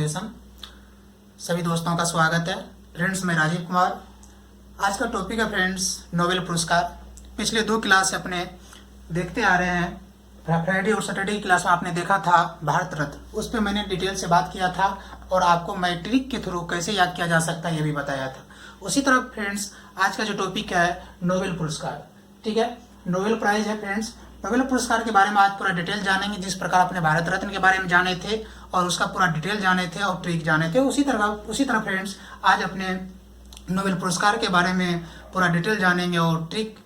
Foundation. सभी दोस्तों का स्वागत है। फ्रेंड्स, मैं राजीव कुमार। आज का टॉपिक है फ्रेंड्स नोबेल पुरस्कार। पिछले 2 क्लास अपने देखते आ रहे हैं। फ्राइडे और सैटरडे की क्लास में आपने देखा था भारत रत्न, उस पर मैंने डिटेल से बात किया था और आपको मैट्रिक के थ्रू कैसे याद किया जा सकता है ये भी बताया था। उसी तरह फ्रेंड्स आज का जो टॉपिक है नोबेल पुरस्कार, ठीक है, नोबेल प्राइज है फ्रेंड्स। नोबेल पुरस्कार के बारे में आज पूरा डिटेल जानेंगे। जिस प्रकार अपने भारत रत्न के बारे में जाने थे और उसका पूरा डिटेल जाने थे और ट्रिक जाने थे, उसी तरह फ्रेंड्स आज अपने नोबेल पुरस्कार के बारे में पूरा डिटेल जानेंगे और ट्रिक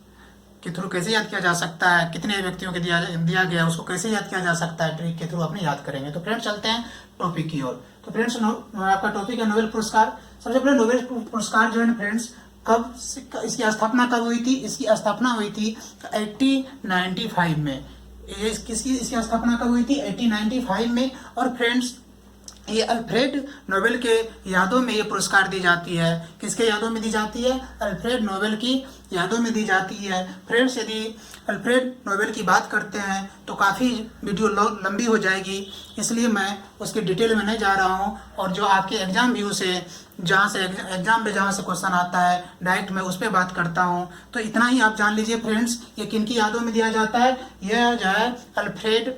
के थ्रू कैसे याद किया जा सकता है, कितने व्यक्तियों के दिया गया उसको कैसे याद किया जा सकता है, ट्रिक के थ्रू अपने याद करेंगे। तो फ्रेंड्स चलते हैं टॉपिक की ओर। तो फ्रेंड्स आपका टॉपिक है नोबेल पुरस्कार। सबसे पहले नोबेल पुरस्कार जो है फ्रेंड्स कब इसकी स्थापना कब हुई थी? इसकी स्थापना हुई थी 1895 में। इसकी स्थापना कब हुई थी? 1895 में। और फ्रेंड्स ये अल्फ्रेड नोबेल के यादों में ये पुरस्कार दी जाती है। किसके यादों में दी जाती है? अल्फ्रेड नोबेल की यादों में दी जाती है। फ्रेंड्स यदि अल्फ्रेड नोबेल की बात करते हैं तो काफ़ी वीडियो लंबी हो जाएगी, इसलिए मैं उसकी डिटेल में नहीं जा रहा हूं। और जो आपके एग्जाम व्यू से जहां से क्वेश्चन आता है डायरेक्ट मैं उस पर बात करता हूं। तो इतना ही आप जान लीजिए फ्रेंड्स, ये किन की यादों में दिया जाता है? यह जो है अल्फ्रेड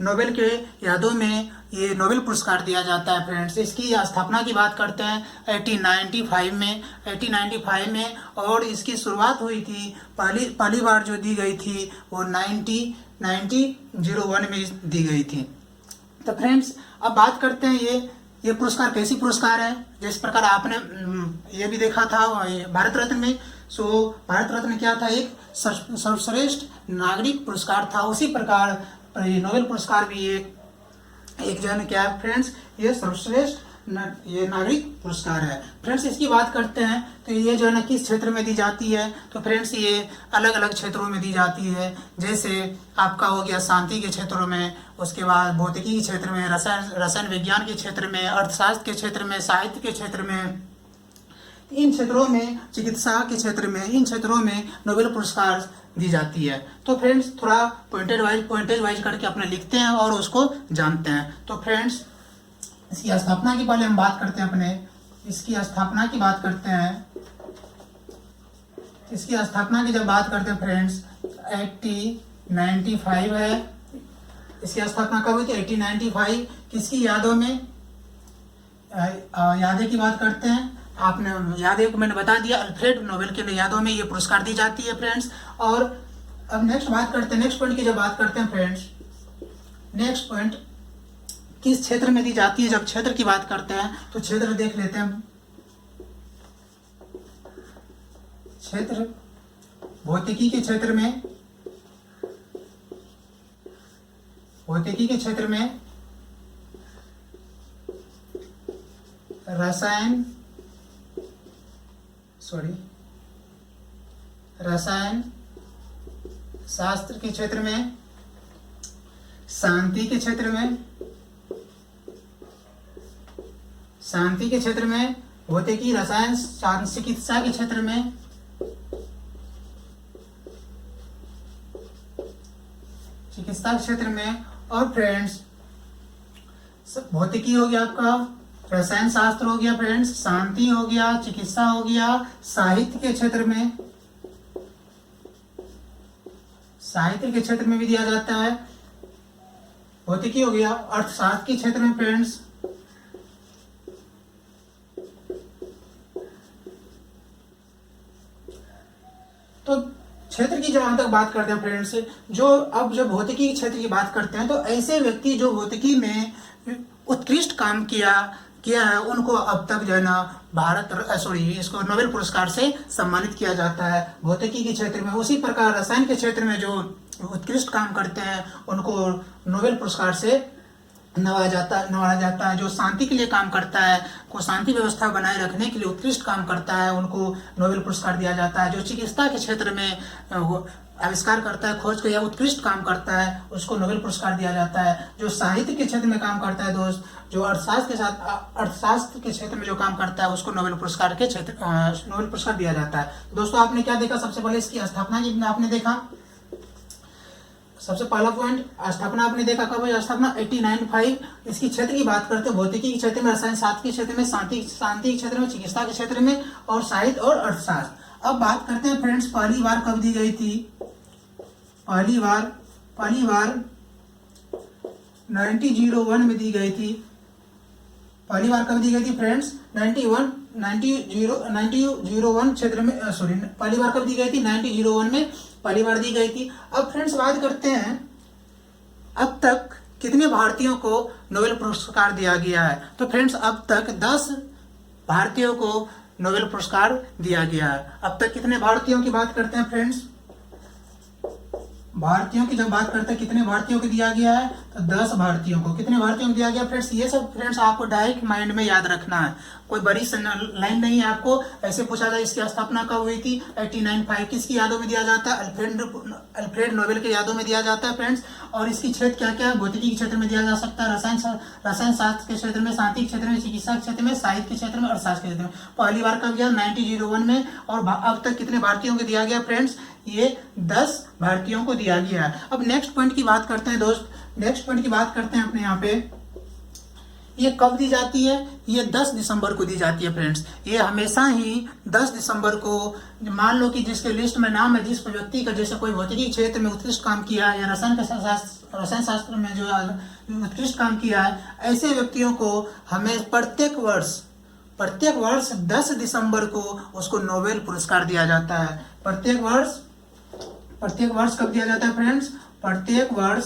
नोबेल के यादों में ये नोबेल पुरस्कार दिया जाता है फ्रेंड्स। इसकी स्थापना की बात करते हैं 1895 में और इसकी शुरुआत हुई थी पहली बार जो दी गई थी वो 1901 में दी गई थी। तो फ्रेंड्स अब बात करते हैं ये पुरस्कार कैसी पुरस्कार है। जिस प्रकार आपने ये भी देखा था भारत रत्न में। सो भारत रत्न क्या था? एक सर्वश्रेष्ठ नागरिक पुरस्कार था। उसी प्रकार नोबेल पुरस्कार भी एक जो है क्या है फ्रेंड्स, ये सर्वश्रेष्ठ ये नागरिक पुरस्कार है। फ्रेंड्स इसकी बात करते हैं तो ये जो है ना किस क्षेत्र में दी जाती है? तो फ्रेंड्स ये अलग अलग क्षेत्रों में दी जाती है। जैसे आपका हो गया शांति के क्षेत्रों में, उसके बाद भौतिकी के क्षेत्र में, रसायन विज्ञान के क्षेत्र में, अर्थशास्त्र के क्षेत्र में, साहित्य के क्षेत्र में, इन क्षेत्रों में, चिकित्सा के क्षेत्र में, इन क्षेत्रों में नोबेल पुरस्कार दी जाती है। तो फ्रेंड्स थोड़ा पॉइंटेज वाइज करके अपने लिखते हैं और उसको जानते हैं। तो फ्रेंड्स इसकी स्थापना की पहले हम बात करते हैं इसकी स्थापना की बात करते हैं। इसकी स्थापना की जब बात करते हैं फ्रेंड्स 1895 है। इसकी स्थापना कब हुई थी? 1895। किसकी यादों में? यादें की बात करते हैं। आपने यादें को मैंने बता दिया, अल्फ्रेड नोबेल के यादों में ये पुरस्कार दी जाती है फ्रेंड्स। और अब नेक्स्ट पॉइंट की जब बात करते हैं फ्रेंड्स, नेक्स्ट पॉइंट किस क्षेत्र में दी जाती है? जब क्षेत्र की बात करते हैं तो क्षेत्र देख लेते हैं। क्षेत्र भौतिकी के क्षेत्र में, रसायन शास्त्र के क्षेत्र में, शांति के क्षेत्र में, भौतिकी, रसायन, चिकित्सा के क्षेत्र में, और फ्रेंड्स भौतिकी हो गया आपका, रसायन शास्त्र हो गया फ्रेंड्स, शांति हो गया, चिकित्सा हो गया, साहित्य के क्षेत्र में भी दिया जाता है। भौतिकी हो गया, अर्थशास्त्र के क्षेत्र में फ्रेंड्स, तो क्षेत्र की जहां तक बात करते हैं फ्रेंड्स, जब भौतिकी के क्षेत्र की बात करते हैं तो ऐसे व्यक्ति जो भौतिकी में उत्कृष्ट काम किया है उनको अब तक जो है ना इसको नोबेल पुरस्कार से सम्मानित किया जाता है भौतिकी के क्षेत्र में। उसी प्रकार रसायन के क्षेत्र में जो उत्कृष्ट काम करते हैं उनको नोबेल पुरस्कार से नवाजा जाता है। जो शांति के लिए काम करता है, को शांति व्यवस्था बनाए रखने के लिए उत्कृष्ट काम करता है, उनको नोबेल पुरस्कार दिया जाता है। जो चिकित्सा के क्षेत्र में आविष्कार करता है, खोज या उत्कृष्ट काम करता है, उसको नोबेल पुरस्कार दिया जाता है। जो साहित्य के क्षेत्र में काम करता है दोस्त, जो अर्थशास्त्र के क्षेत्र में जो काम करता है उसको नोबेल पुरस्कार दिया जाता है। दोस्तों आपने क्या देखा? सबसे पहले इसकी स्थापना की आपने देखा। सबसे पहला पॉइंट, स्थापना आपने देखा कब है, स्थापना 1895। इसकी क्षेत्र की बात करते हैं भौतिकी के क्षेत्र में, रसायन शास्त्र के क्षेत्र में, शांति के क्षेत्र में, चिकित्सा के क्षेत्र में और साहित्य और अर्थशास्त्र। अब बात करते हैं फ्रेंड्स, पहली बार कब दी गई थी? पहली बार 1901 में दी गई थी। पहली बार कब दी गई थी फ्रेंड्स? 1901 क्षेत्र में, सॉरी, पहली बार कब दी गई थी? 1901 में पहली बार दी गई थी। अब फ्रेंड्स बात करते हैं अब तक कितने भारतीयों को नोबेल पुरस्कार दिया गया है। तो फ्रेंड्स अब तक 10 भारतीयों को नोबेल पुरस्कार दिया गया है। अब तक कितने भारतीयों की बात करते हैं फ्रेंड्स? भारतीयों की जब बात करते हैं कितने भारतीयों को दिया गया है, तो 10 भारतीयों को। कितने भारतीयों को दिया गया फ्रेंड्स? ये सब फ्रेंड्स आपको डायरेक्ट माइंड में याद रखना है, कोई बड़ी लाइन नहीं है। आपको ऐसे पूछा जाए इसकी स्थापना कब हुई थी? 1895। किसकी यादों में दिया जाता है? अल्फ्रेड नोबेल के यादों में दिया जाता है फ्रेंड्स। और इसकी क्षेत्र क्या क्या है? भौतिकी के क्षेत्र में दिया जा सकता है, रसायन शास्त्र के क्षेत्र में, शांति के क्षेत्र में, चिकित्सा के क्षेत्र में, साहित्य के क्षेत्र में, अर्थशास्त्र के क्षेत्र में। पहली बार कब दिया? 1901 में। और अब तक कितने भारतीयों को दिया गया फ्रेंड्स? ये 10 भारतीयों को दिया गया है। अब नेक्स्ट पॉइंट की बात करते हैं दोस्त, नेक्स्ट पॉइंट की बात करते हैं अपने यहाँ पे। ये कब दी जाती है? ये 10 दिसंबर को दी जाती है फ्रेंड्स। ये हमेशा ही 10 दिसंबर को, मान लो कि जिसके लिस्ट में नाम है, जिस व्यक्ति का जैसे कोई भौतिकी क्षेत्र में उत्कृष्ट काम किया है या रसायन शास्त्र में जो उत्कृष्ट काम किया है, ऐसे व्यक्तियों को हमें प्रत्येक वर्ष 10 दिसंबर को उसको नोबेल पुरस्कार दिया जाता है। प्रत्येक वर्ष कब दिया जाता है फ्रेंड्स? प्रत्येक वर्ष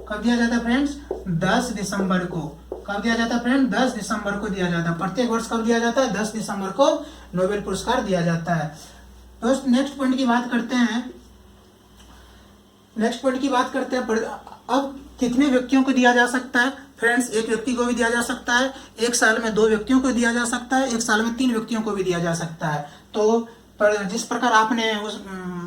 कब दिया जाता है फ्रेंड्स? 10 दिसंबर को। कब दिया जाता है फ्रेंड? 10 दिसंबर को दिया जाता है। प्रत्येक वर्ष कब दिया जाता है? 10 दिसंबर को नोबेल पुरस्कार दिया जाता है। दोस्त नेक्स्ट पॉइंट की बात करते हैं। अब कितने व्यक्तियों को दिया जा सकता है फ्रेंड्स? एक व्यक्ति को भी दिया जा सकता है, एक साल में 2 व्यक्तियों को दिया जा सकता है, एक साल में 3 व्यक्तियों को भी दिया जा सकता है। तो जिस प्रकार आपने उस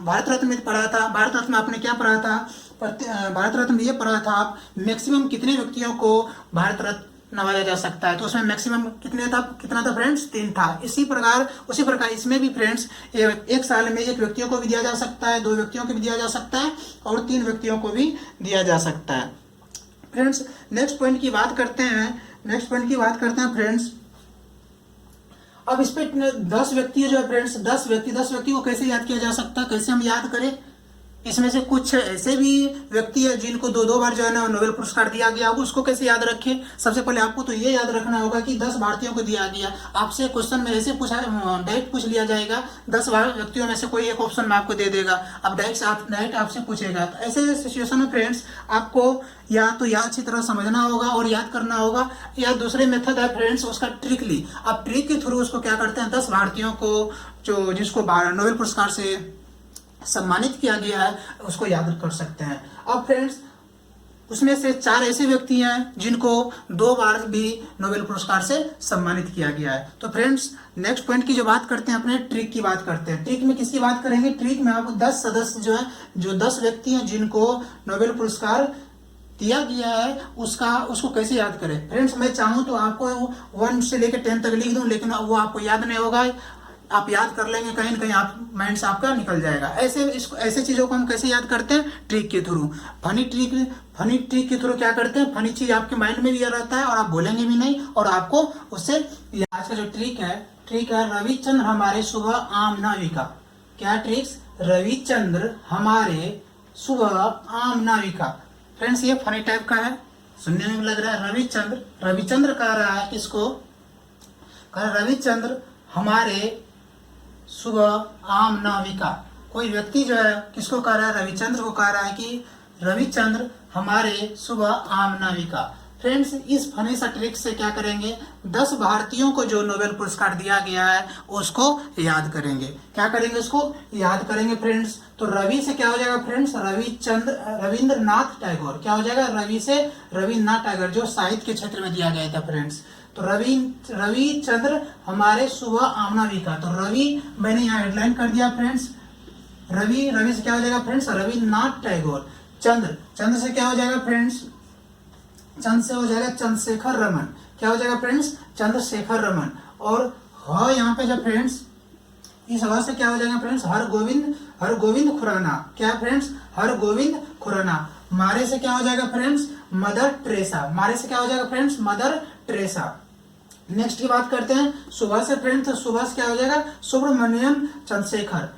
भारत रत्न में पढ़ा था, भारत रत्न में आपने क्या पढ़ा था? भारत रत्न में ये पढ़ा था आप मैक्सिमम कितने व्यक्तियों को भारत रत्न नवाजा जा सकता है। तो उसमें मैक्सिमम कितना था फ्रेंड्स? 3 था। उसी प्रकार इसमें भी फ्रेंड्स एक साल में 1 व्यक्तियों को भी दिया जा सकता है, 2 व्यक्तियों को भी दिया जा सकता है और 3 व्यक्तियों को भी दिया जा सकता है। फ्रेंड्स नेक्स्ट पॉइंट की बात करते हैं फ्रेंड्स। अब इस पे 10 व्यक्ति जो है फ्रेंड्स, 10 व्यक्ति को कैसे याद किया जा सकता है? कैसे हम याद करें? इसमें से कुछ ऐसे भी व्यक्ति है जिनको 2 बार जो है ना नोबेल पुरस्कार दिया गया, उसको कैसे याद रखें? सबसे पहले आपको तो ये याद रखना होगा कि 10 भारतीयों को दिया गया। आपसे क्वेश्चन में ऐसे डायरेक्ट पूछ लिया जाएगा, 10 व्यक्तियों में से कोई एक ऑप्शन में आपको दे देगा, अब डायरेक्ट आपसे पूछेगा। तो ऐसे सिचुएशन में फ्रेंड्स आपको या तो याद अच्छी तरह समझना होगा और याद करना होगा, या दूसरे मेथड है फ्रेंड्स उसका ट्रिकली। आप ट्रिक के थ्रू उसको क्या करते हैं, 10 भारतीयों को जिसको नोबेल पुरस्कार से सम्मानित किया गया है उसको याद कर सकते हैं। अब फ्रेंड्स उसमें से 4 ऐसे व्यक्ति हैं जिनको 2 बार भी नोबेल पुरस्कार से सम्मानित किया गया है। तो फ्रेंड्स नेक्स्ट पॉइंट की जो बात करते हैं, अपने ट्रिक की बात करते हैं। ट्रिक में किसकी बात करेंगे? ट्रिक में आपको 10 सदस्य जो 10 व्यक्ति हैं जिनको नोबेल पुरस्कार दिया गया है उसको कैसे याद करें। फ्रेंड्स मैं चाहूँ तो आपको 1 से लेकर 10 तक लिख दूं, लेकिन वो आपको याद नहीं होगा। आप याद कर लेंगे, कहीं ना कहीं आप माइंड से आपका निकल जाएगा। ऐसे चीज़ों को हम कैसे याद करते हैं? ट्रिक के थ्रू। फनी ट्रिक के थ्रू क्या करते हैं? फनी चीज़ आपके माइंड में भी रहता है और आप बोलेंगे भी नहीं और आपको उससे। आज का जो ट्रिक है रविचंद्र हमारे सुबह आम नाविका। क्या ट्रिक्स? रविचंद्र हमारे सुबह आम नाविका। फ्रेंड्स ये फनी टाइप का है, सुनने में लग रहा है। रविचंद्र कह रहा है किसको? कह रहा रविचंद्र हमारे सुबह आम नाविका। कोई व्यक्ति जो है किसको कह रहा है? रविचंद्र को कह रहा है कि रविचंद्र हमारे सुबह आम नाविका। फ्रेंड्स इस फनी सा ट्रिक से क्या करेंगे? 10 भारतीयों को जो नोबेल पुरस्कार दिया गया है उसको याद करेंगे। क्या करेंगे? उसको याद करेंगे फ्रेंड्स। तो रवि से क्या हो जाएगा फ्रेंड्स? रविंद्रनाथ टैगोर। क्या हो जाएगा? रवि से रविन्द्रनाथ टैगोर, जो साहित्य के क्षेत्र में दिया गया था फ्रेंड्स। तो रविचंद्र हमारे सुबह आम नाविका। तो रवि मैंने यहाँ हेडलाइन कर दिया फ्रेंड्स। रवि से क्या हो जाएगा फ्रेंड्स? रविन्द्रनाथ टैगोर। चंद्र से क्या हो जाएगा फ्रेंड्स? चंद्र से हो जाएगा चंद्रशेखर रमन। क्या हो जाएगा फ्रेंड्स? चंद्रशेखर रमन। और यहाँ पे जब फ्रेंड्स इस ह से क्या हो जाएगा फ्रेंड्स, हरगोविंद खुराना। क्या फ्रेंड्स, हरगोविंद खुराना। मारे से क्या हो जाएगा फ्रेंड्स, मदर टेरेसा। मारे से क्या हो जाएगा फ्रेंड्स, मदर टेरेसा। नेक्स्ट की बात करते हैं सुभाष से फ्रेंड्स, तो सुभाष क्या हो जाएगा, सुब्रमण्यम चंद्रशेखर।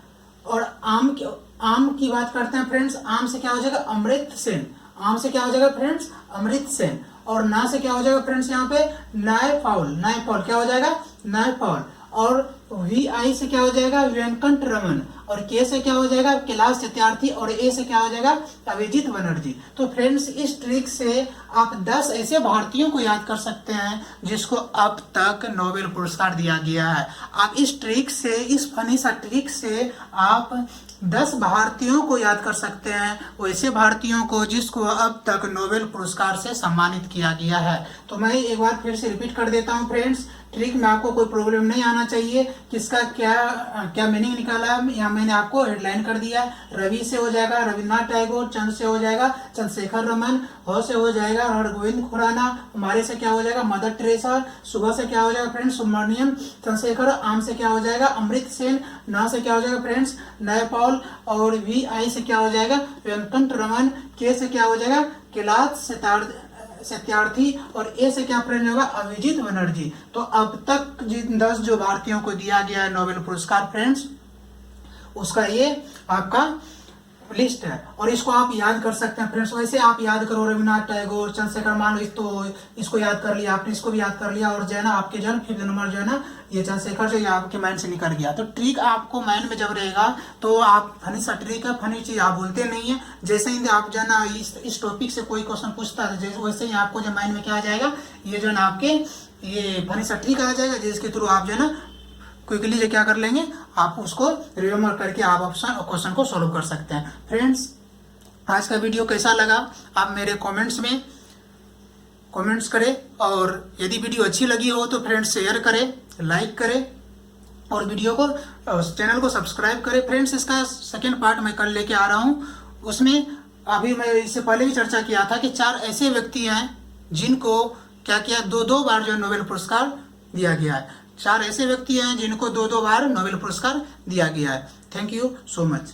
और आम की बात करते हैं फ्रेंड्स, आम से क्या हो जाएगा, अमृत सेन। आम से क्या हो जाएगा फ्रेंड्स, अमृत सेन। और ना से क्या हो जाएगा फ्रेंड्स, यहाँ पे नायपॉल क्या हो जाएगा, नायपॉल। और वी आई से क्या हो जाएगा, वेंकट रमन। और के से क्या हो जाएगा, कैलाश सत्यार्थी। और ए से क्या हो जाएगा, अभिजीत बनर्जी। तो फ्रेंड्स इस ट्रिक से आप 10 ऐसे भारतीयों को याद कर सकते हैं जिसको अब तक नोबेल पुरस्कार दिया गया है। आप इस ट्रिक से, इस फनी सा ट्रिक से आप 10 भारतीयों को याद कर सकते हैं, वैसे भारतीयों को जिसको अब तक नोबेल पुरस्कार से सम्मानित किया गया है। तो मैं एक बार फिर से रिपीट कर देता हूं फ्रेंड्स, ट्रिक में आपको कोई प्रॉब्लम नहीं आना चाहिए। किसका क्या मीनिंग निकाला है, यहाँ मैंने आपको हेडलाइन कर दिया है। रवि से हो जाएगा रविन्द्रनाथ टैगोर, चंद्र से हो जाएगा चंद्रशेखर रमन, ह से हो जाएगा हरगोविंद खुराना, मारे से क्या हो जाएगा, मदर टेरेसा, सुबह से क्या हो जाएगा फ्रेंड्स, सुब्रमण्यम चंद्रशेखर, आम से क्या हो जाएगा, अमृत सेन, ना से क्या हो जाएगा फ्रेंड्स, नायपॉल। और वी आई से क्या हो जाएगा, वेंकट रमन, के से क्या हो जाएगा, कैलाश सत्यार्थी। और ए से क्या फ्रेंड होगा, अभिजीत बनर्जी। तो अब तक जिन 10 जो भारतीयों को दिया गया है नोबेल पुरस्कार फ्रेंड्स, उसका ये आपका लिस्ट है। और इसको आप याद कर सकते हैं फ्रेंड्स। वैसे आप याद करो, रविन्द्रनाथ टैगोर, चंद्रशेखर, मान लो तो इसको याद कर लिया आपने, इसको भी याद कर लिया। और जो है ना आपके जो 5th नंबर जो है ना, ये चंद्रशेखर जो ये आपके माइंड से निकल गया। तो ट्रिक आपको माइंड में जब रहेगा तो आप फनी सा ट्रिक है, फनी चीज आप भूलते नहीं है। जैसे ही आप जो है ना इस टॉपिक से कोई क्वेश्चन पूछता है, वैसे ही आपको जो माइंड में क्या आ जाएगा, ये जो है ना आपके ये फनी सा ट्रिक आ जाएगा, जिसके थ्रू आप जो है ना क्विकली जो क्या कर लेंगे, आप उसको रिमेम्बर करके आप क्वेश्चन को सॉल्व कर सकते हैं। फ्रेंड्स आज का वीडियो कैसा लगा आप मेरे कमेंट्स में कमेंट्स करें। और यदि वीडियो अच्छी लगी हो तो फ्रेंड्स शेयर करें, लाइक करें और वीडियो को चैनल को सब्सक्राइब करें। फ्रेंड्स इसका सेकेंड पार्ट मैं कल लेके आ रहा हूँ। उसमें अभी मैं इससे पहले भी चर्चा किया था कि 4 ऐसे व्यक्ति हैं जिनको क्या किया, 2 बार जो नोबेल पुरस्कार दिया गया है। 4 ऐसे व्यक्ति हैं जिनको 2 बार नोबेल पुरस्कार दिया गया है। Thank you so much.